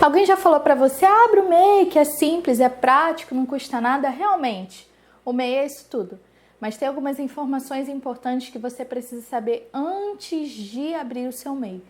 Alguém já falou para você, abre o MEI, que é simples, é prático, não custa nada? Realmente, o MEI é isso tudo. Mas tem algumas informações importantes que você precisa saber antes de abrir o seu MEI.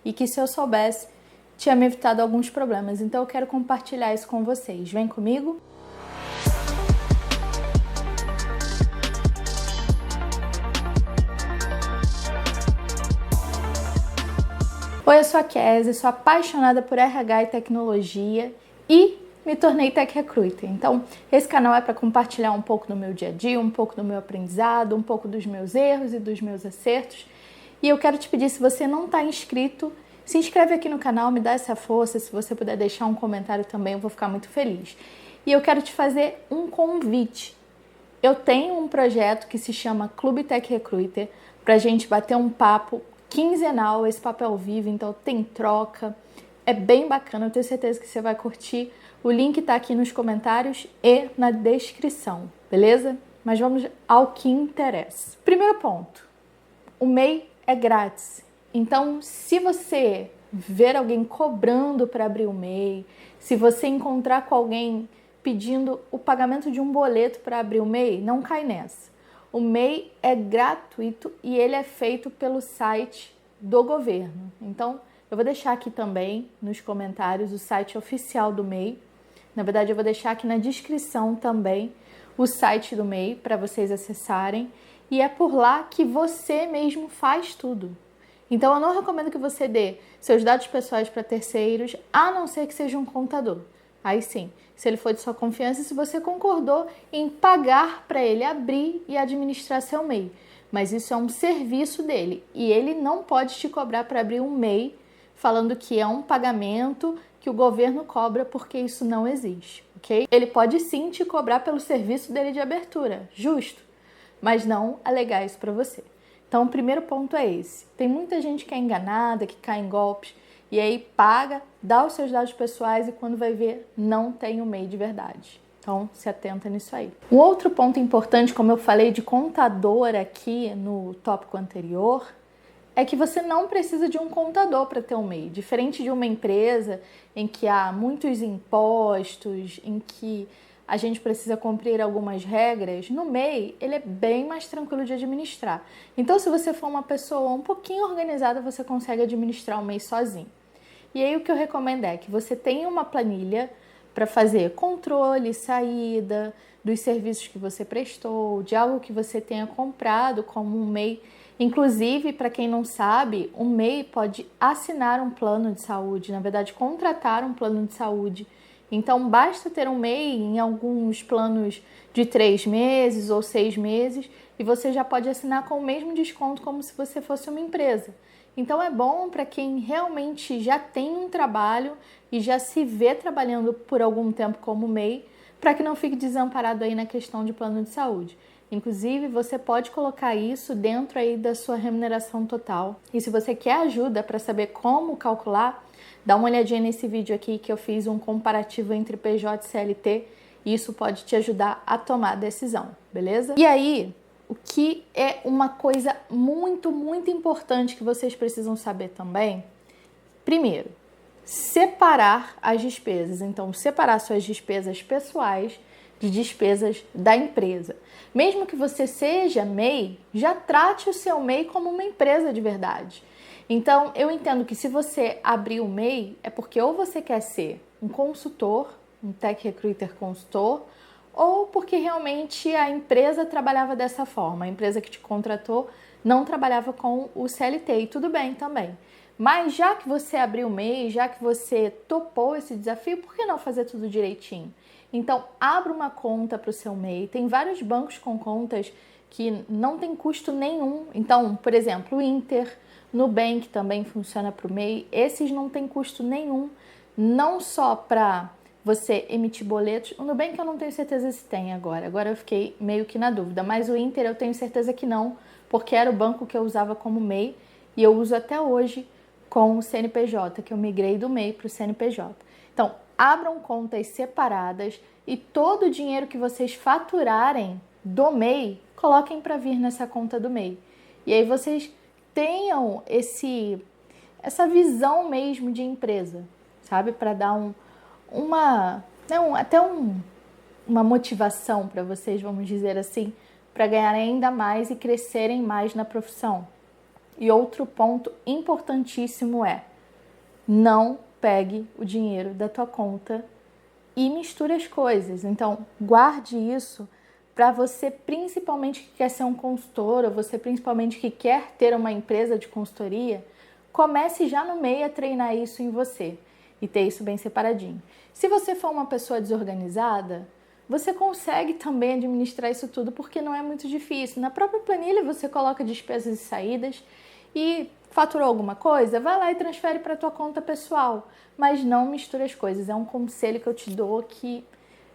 E que se eu soubesse, tinha me evitado alguns problemas. Então eu quero compartilhar isso com vocês. Vem comigo? Oi, eu sou a Kézia, sou apaixonada por RH e tecnologia e me tornei Tech Recruiter. Então, esse canal é para compartilhar um pouco do meu dia a dia, um pouco do meu aprendizado, um pouco dos meus erros e dos meus acertos. E eu quero te pedir, se você não está inscrito, se inscreve aqui no canal, me dá essa força. Se você puder deixar um comentário também, eu vou ficar muito feliz. E eu quero te fazer um convite. Eu tenho um projeto que se chama Clube Tech Recruiter, para a gente bater um papo quinzenal, esse papo é ao vivo, então tem troca, é bem bacana, eu tenho certeza que você vai curtir. O link está aqui nos comentários e na descrição, beleza? Mas vamos ao que interessa. Primeiro ponto, o MEI é grátis, então se você ver alguém cobrando para abrir o MEI, se você encontrar com alguém pedindo o pagamento de um boleto para abrir o MEI, não cai nessa. O MEI é gratuito e ele é feito pelo site do governo. Então, eu vou deixar aqui também nos comentários o site oficial do MEI. Na verdade, eu vou deixar aqui na descrição também o site do MEI para vocês acessarem. E é por lá que você mesmo faz tudo. Então, eu não recomendo que você dê seus dados pessoais para terceiros, a não ser que seja um contador. Aí sim, se ele for de sua confiança, se você concordou em pagar para ele abrir e administrar seu MEI. Mas isso é um serviço dele e ele não pode te cobrar para abrir um MEI falando que é um pagamento que o governo cobra, porque isso não existe, ok? Ele pode sim te cobrar pelo serviço dele de abertura, justo, mas não alegar isso para você. Então, o primeiro ponto é esse. Tem muita gente que é enganada, que cai em golpes, e aí paga, dá os seus dados pessoais e quando vai ver, não tem o MEI de verdade. Então, se atenta nisso aí. Um outro ponto importante, como eu falei de contador aqui no tópico anterior, é que você não precisa de um contador para ter um MEI. Diferente de uma empresa em que há muitos impostos, em que a gente precisa cumprir algumas regras, no MEI ele é bem mais tranquilo de administrar. Então, se você for uma pessoa um pouquinho organizada, você consegue administrar o MEI sozinho. E aí o que eu recomendo é que você tenha uma planilha para fazer controle, saída dos serviços que você prestou, de algo que você tenha comprado como um MEI. Inclusive, para quem não sabe, um MEI pode assinar um plano de saúde, na verdade, contratar um plano de saúde. Então, basta ter um MEI em alguns planos de 3 meses ou 6 meses e você já pode assinar com o mesmo desconto como se você fosse uma empresa. Então, é bom para quem realmente já tem um trabalho e já se vê trabalhando por algum tempo como MEI, para que não fique desamparado aí na questão de plano de saúde. Inclusive, você pode colocar isso dentro aí da sua remuneração total. E se você quer ajuda para saber como calcular, dá uma olhadinha nesse vídeo aqui que eu fiz um comparativo entre PJ e CLT. E isso pode te ajudar a tomar a decisão, beleza? E aí, o que é uma coisa muito, muito importante que vocês precisam saber também? Primeiro, separar as despesas. Então, separar suas despesas pessoais de despesas da empresa. Mesmo que você seja MEI, já trate o seu MEI como uma empresa de verdade. Então, eu entendo que se você abrir o MEI, é porque ou você quer ser um consultor, um Tech Recruiter consultor, ou porque realmente a empresa trabalhava dessa forma, a empresa que te contratou não trabalhava com o CLT, e tudo bem também. Mas já que você abriu o MEI, já que você topou esse desafio, por que não fazer tudo direitinho? Então, abra uma conta para o seu MEI. Tem vários bancos com contas que não tem custo nenhum. Então, por exemplo, o Inter, Nubank também funciona para o MEI. Esses não tem custo nenhum, não só para você emitir boletos. O Nubank eu não tenho certeza se tem agora. Agora eu fiquei meio que na dúvida. Mas o Inter eu tenho certeza que não, porque era o banco que eu usava como MEI e eu uso até hoje com o CNPJ, que eu migrei do MEI para o CNPJ. Então, abram contas separadas e todo o dinheiro que vocês faturarem do MEI, coloquem para vir nessa conta do MEI. E aí vocês tenham essa visão mesmo de empresa, sabe? Para dar uma motivação para vocês, vamos dizer assim, para ganharem ainda mais e crescerem mais na profissão. E outro ponto importantíssimo é: não pegue o dinheiro da tua conta e misture as coisas. Então, guarde isso para você, principalmente que quer ser um consultor, ou você principalmente que quer ter uma empresa de consultoria, comece já no MEI a treinar isso em você e ter isso bem separadinho. Se você for uma pessoa desorganizada, você consegue também administrar isso tudo, porque não é muito difícil. Na própria planilha você coloca despesas e saídas e faturou alguma coisa, vai lá e transfere para a tua conta pessoal. Mas não misture as coisas. É um conselho que eu te dou que,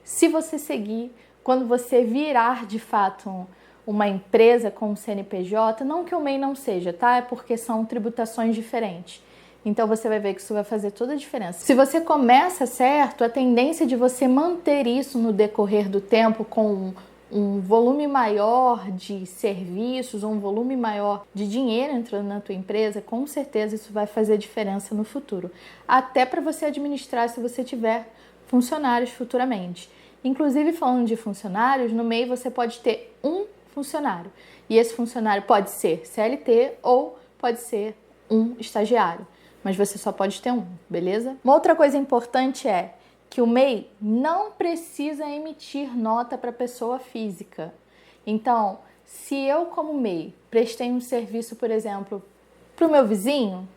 se você seguir, quando você virar de fato uma empresa com CNPJ, não que o MEI não seja, tá? É porque são tributações diferentes. Então você vai ver que isso vai fazer toda a diferença. Se você começa certo, a tendência de você manter isso no decorrer do tempo com um volume maior de serviços, um volume maior de dinheiro entrando na tua empresa, com certeza isso vai fazer diferença no futuro. Até para você administrar se você tiver funcionários futuramente. Inclusive, falando de funcionários, no MEI você pode ter um funcionário. E esse funcionário pode ser CLT ou pode ser um estagiário. Mas você só pode ter um, beleza? Uma outra coisa importante é que o MEI não precisa emitir nota para pessoa física. Então, se eu como MEI prestei um serviço, por exemplo, para o meu vizinho,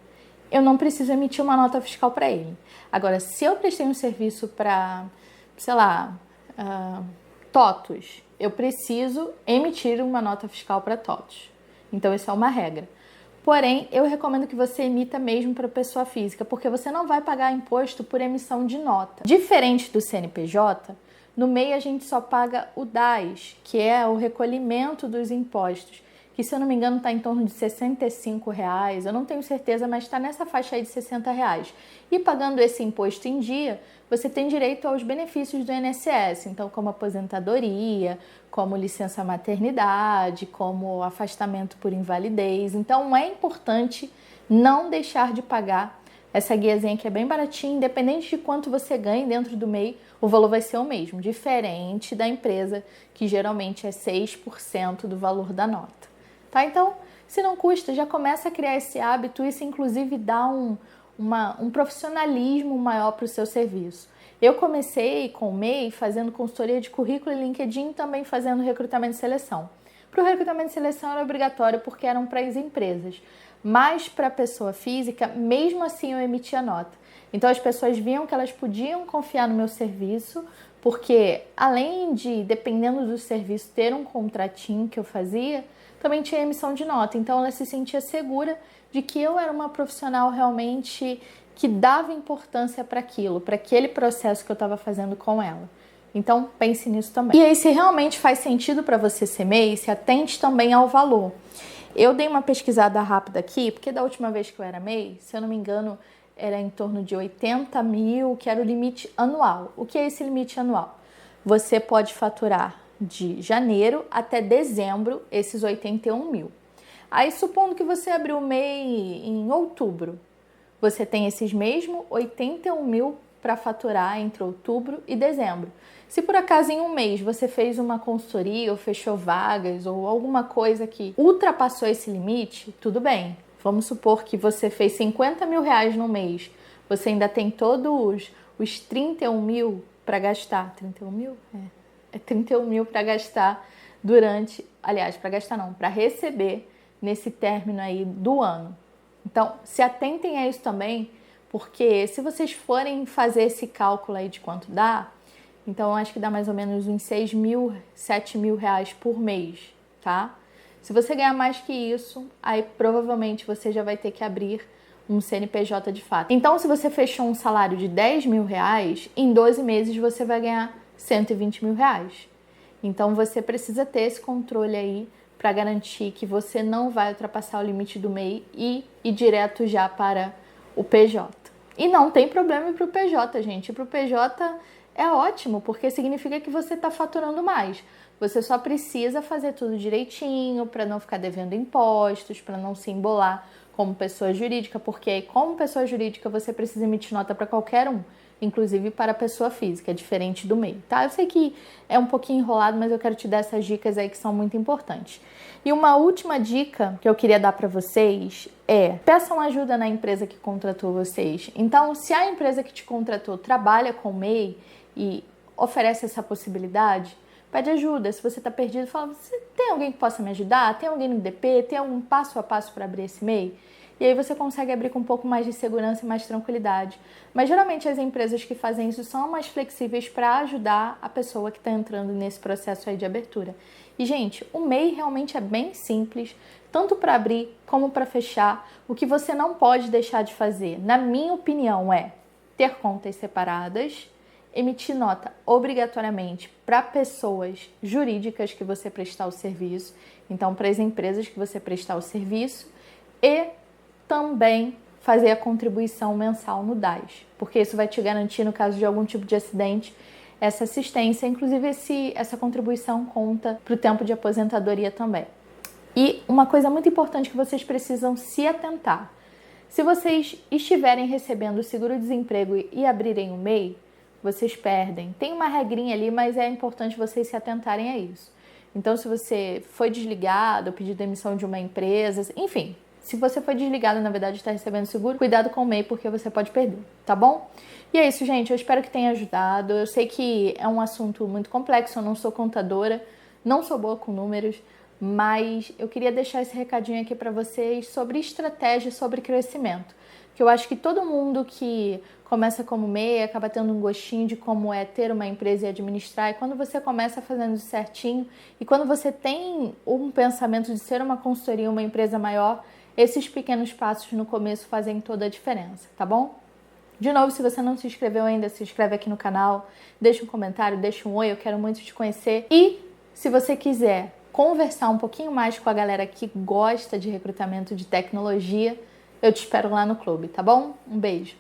eu não preciso emitir uma nota fiscal para ele. Agora, se eu prestei um serviço para, sei lá, TOTUS, eu preciso emitir uma nota fiscal para TOTUS. Então, isso é uma regra. Porém, eu recomendo que você emita mesmo para pessoa física, porque você não vai pagar imposto por emissão de nota. Diferente do CNPJ, no MEI a gente só paga o DAS, que é o recolhimento dos impostos, que, se eu não me engano, está em torno de R$65, eu não tenho certeza, mas está nessa faixa aí de R$60. E pagando esse imposto em dia, você tem direito aos benefícios do INSS, então como aposentadoria, como licença maternidade, como afastamento por invalidez. Então é importante não deixar de pagar essa guiazinha, que é bem baratinha, independente de quanto você ganhe dentro do MEI, o valor vai ser o mesmo, diferente da empresa, que geralmente é 6% do valor da nota. Tá? Então, se não custa, já começa a criar esse hábito. Isso, inclusive, dá um profissionalismo maior para o seu serviço. Eu comecei com o MEI fazendo consultoria de currículo e LinkedIn, também fazendo recrutamento e seleção. Para o recrutamento e seleção era obrigatório porque eram para as empresas, mas para a pessoa física, mesmo assim eu emitia nota. Então as pessoas viam que elas podiam confiar no meu serviço, porque além de, dependendo do serviço, ter um contratinho que eu fazia, também tinha emissão de nota. Então ela se sentia segura de que eu era uma profissional realmente que dava importância para aquilo, para aquele processo que eu estava fazendo com ela. Então pense nisso também. E aí, se realmente faz sentido para você ser MEI, se atente também ao valor. Eu dei uma pesquisada rápida aqui, porque da última vez que eu era MEI, se eu não me engano, era em torno de 80 mil, que era o limite anual. O que é esse limite anual? Você pode faturar de janeiro até dezembro esses 81 mil. Aí, supondo que você abriu o MEI em outubro, você tem esses mesmos 81 mil para faturar entre outubro e dezembro. Se por acaso em um mês você fez uma consultoria ou fechou vagas ou alguma coisa que ultrapassou esse limite, tudo bem. Vamos supor que você fez 50 mil reais no mês, você ainda tem todos os 31 mil para gastar. 31 mil? É 31 mil para gastar durante, aliás, para gastar não, para receber nesse término aí do ano. Então, se atentem a isso também, porque se vocês forem fazer esse cálculo aí de quanto dá, então eu acho que dá mais ou menos uns 6 mil, 7 mil reais por mês, tá? Se você ganhar mais que isso, aí provavelmente você já vai ter que abrir um CNPJ de fato. Então, se você fechou um salário de 10 mil reais, em 12 meses você vai ganhar 120 mil reais. Então, você precisa ter esse controle aí para garantir que você não vai ultrapassar o limite do MEI e ir direto já para o PJ. E não tem problema para o PJ, gente. Para o PJ é ótimo, porque significa que você está faturando mais. Você só precisa fazer tudo direitinho para não ficar devendo impostos, para não se embolar como pessoa jurídica, porque como pessoa jurídica você precisa emitir nota para qualquer um, inclusive para a pessoa física, é diferente do MEI, tá? Eu sei que é um pouquinho enrolado, mas eu quero te dar essas dicas aí que são muito importantes. E uma última dica que eu queria dar para vocês é: peçam ajuda na empresa que contratou vocês. Então, se a empresa que te contratou trabalha com MEI e oferece essa possibilidade, pede ajuda. Se você está perdido, fala: você tem alguém que possa me ajudar? Tem alguém no DP? Tem algum passo a passo para abrir esse MEI? E aí você consegue abrir com um pouco mais de segurança e mais tranquilidade. Mas geralmente as empresas que fazem isso são mais flexíveis para ajudar a pessoa que está entrando nesse processo aí de abertura. E, gente, o MEI realmente é bem simples, tanto para abrir como para fechar. O que você não pode deixar de fazer, na minha opinião, é ter contas separadas, emitir nota obrigatoriamente para pessoas jurídicas que você prestar o serviço, então para as empresas que você prestar o serviço, e também fazer a contribuição mensal no DAS, porque isso vai te garantir, no caso de algum tipo de acidente, essa assistência. Inclusive essa contribuição conta para o tempo de aposentadoria também. E uma coisa muito importante que vocês precisam se atentar: se vocês estiverem recebendo o seguro-desemprego e abrirem o MEI, vocês perdem. Tem uma regrinha ali, mas é importante vocês se atentarem a isso. Então, se você foi desligado, pediu demissão de uma empresa, enfim, se você foi desligado, na verdade, está recebendo seguro, cuidado com o MEI, porque você pode perder, tá bom? E é isso, gente. Eu espero que tenha ajudado. Eu sei que é um assunto muito complexo, eu não sou contadora, não sou boa com números, mas eu queria deixar esse recadinho aqui para vocês sobre estratégia, sobre crescimento. Que eu acho que todo mundo que começa como MEI acaba tendo um gostinho de como é ter uma empresa e administrar. E quando você começa fazendo isso certinho, e quando você tem um pensamento de ser uma consultoria, uma empresa maior, esses pequenos passos no começo fazem toda a diferença, tá bom? De novo, se você não se inscreveu ainda, se inscreve aqui no canal, deixa um comentário, deixa um oi, eu quero muito te conhecer. E se você quiser conversar um pouquinho mais com a galera que gosta de recrutamento de tecnologia, eu te espero lá no clube, tá bom? Um beijo!